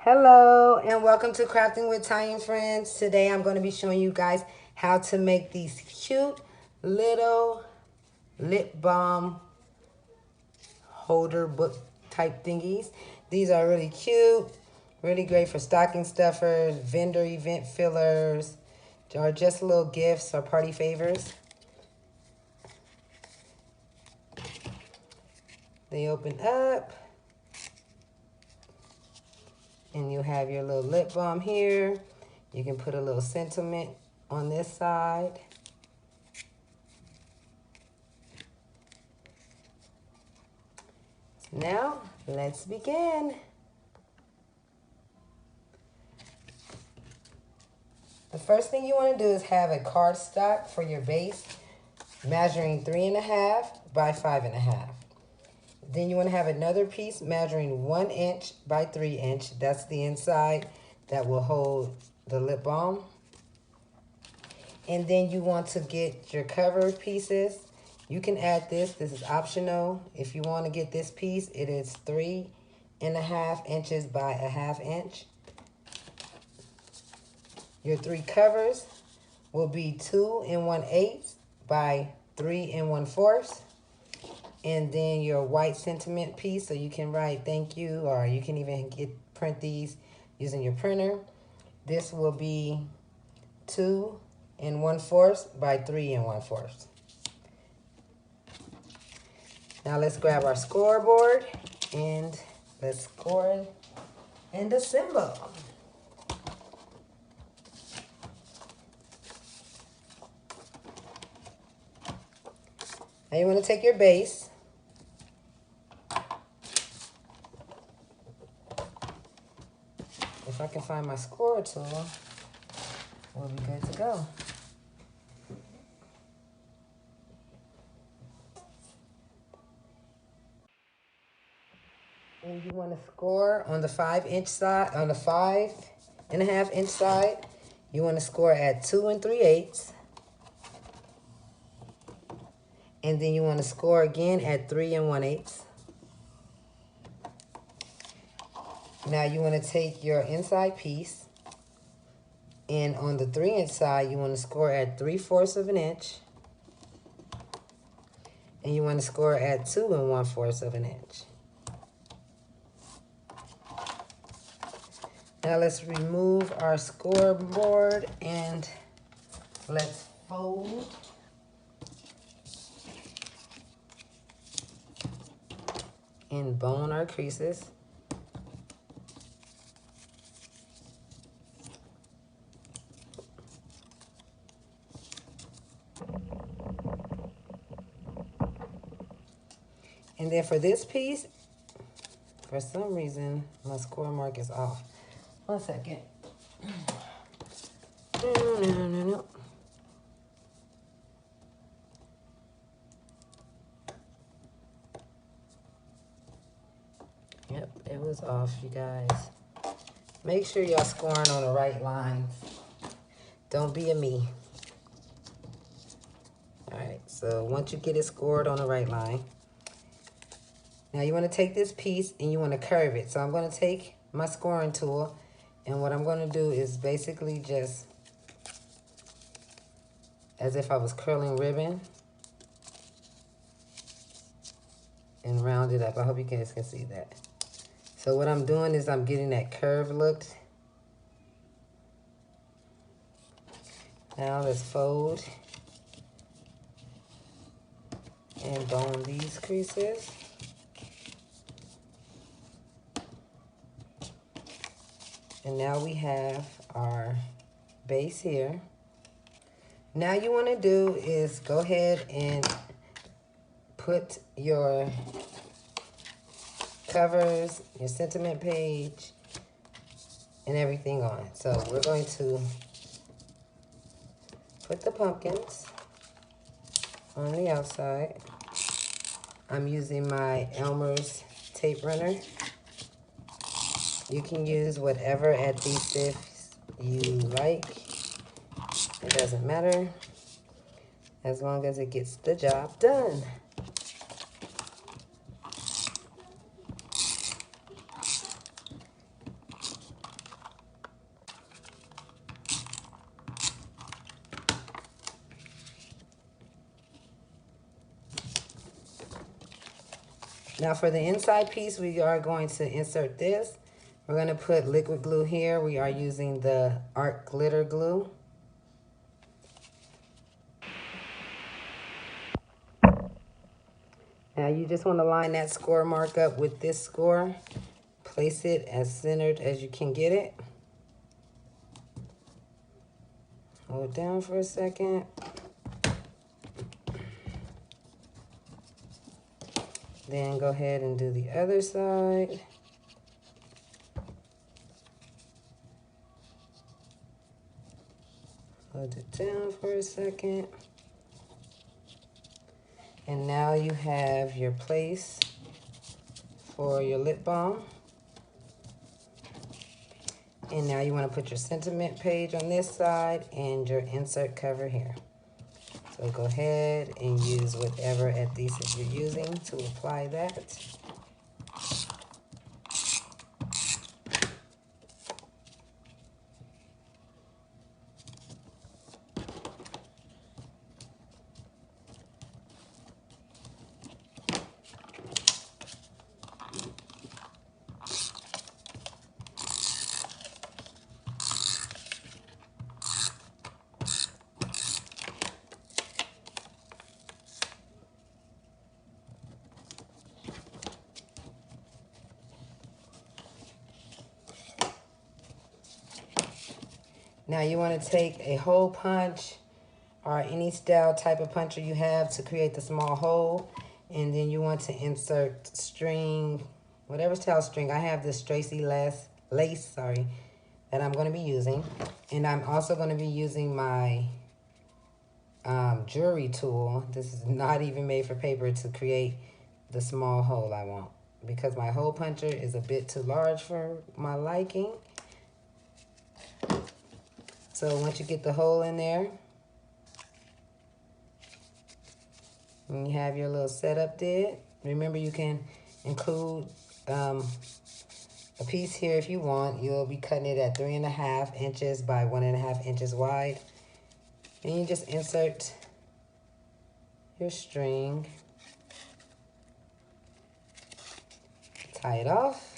Hello and welcome to Crafting with Ty and Friends. Today I'm going to be showing you guys how to make these cute little lip balm holder book type thingies. These are really cute, really great for stocking stuffers, vendor event fillers, or just little gifts or party favors. They open up and you have your little lip balm here. You can put a little sentiment on this side. Now, let's begin. The first thing you want to do is have a cardstock for your base, measuring 3.5 by 5.5. Then you want to have another piece measuring 1 inch by 3 inch. That's the inside that will hold the lip balm. And then you want to get your cover pieces. You can add this. This is optional. If you want to get this piece, it is 3.5 inches by 1/2 inch. Your 3 covers will be 2 1/8 by 3 1/4. And then your white sentiment piece, so you can write thank you, or you can even print these using your printer. This will be 2 1/4 by 3 1/4. Now let's grab our scoreboard and let's score and assemble. Now you want to take your base. If I can find my score tool, we'll be good to go. And you want to score on the 5-inch side, on the 5.5 inch side. You want to score at 2 3/8. And then you want to score again at 3 1/8. Now you want to take your inside piece, and on the 3-inch side, you want to score at 3/4 of an inch. And you want to score at 2 1/4 of an inch. Now let's remove our scoreboard and let's fold. And bone our creases. And then for this piece, for some reason, my score mark is off. 1 second. No. Yep, it was off, you guys. Make sure y'all scoring on the right lines. Don't be a me. All right, so once you get it scored on the right line, now you want to take this piece and you want to curve it. So I'm going to take my scoring tool, and what I'm going to do is basically just, as if I was curling ribbon, and round it up. I hope you guys can see that. So what I'm doing is I'm getting that curve look. Now let's fold and bone these creases. And now we have our base here. Now you want to do is go ahead and put your covers, your sentiment page, and everything on. So we're going to put the pumpkins on the outside. I'm using my Elmer's tape runner. You can use whatever adhesives you like. It doesn't matter, as long as it gets the job done. Now for the inside piece, we are going to insert this. We're going to put liquid glue here. We are using the Art Glitter Glue. Now you just want to line that score mark up with this score. Place it as centered as you can get it. Hold it down for a second. Then go ahead and do the other side. Hold it down for a second. And now you have your place for your lip balm. And now you want to put your sentiment page on this side and your insert cover here. So go ahead and use whatever adhesive you're using to apply that. Now you want to take a hole punch or any style type of puncher you have to create the small hole. And then you want to insert string, whatever style string. I have this Tracy lace, that I'm going to be using. And I'm also going to be using my jewelry tool. This is not even made for paper to create the small hole I want, because my hole puncher is a bit too large for my liking. So once you get the hole in there, and you have your little setup did, remember you can include a piece here if you want. You'll be cutting it at 3.5 inches by 1.5 inches wide. And you just insert your string, tie it off.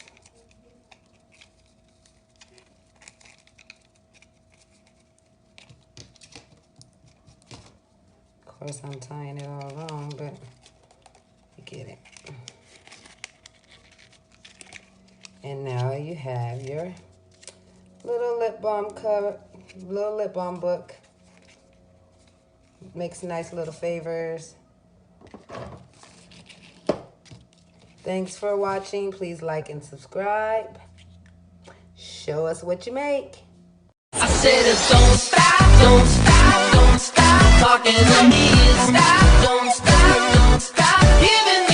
Of course, I'm tying it all wrong, but you get it. And now you have your little lip balm cover, little lip balm book. Makes nice little favors. Thanks for watching. Please like and subscribe. Show us what you make. I said don't stop, don't stop, don't stop talking to me. Stop, don't stop, don't stop giving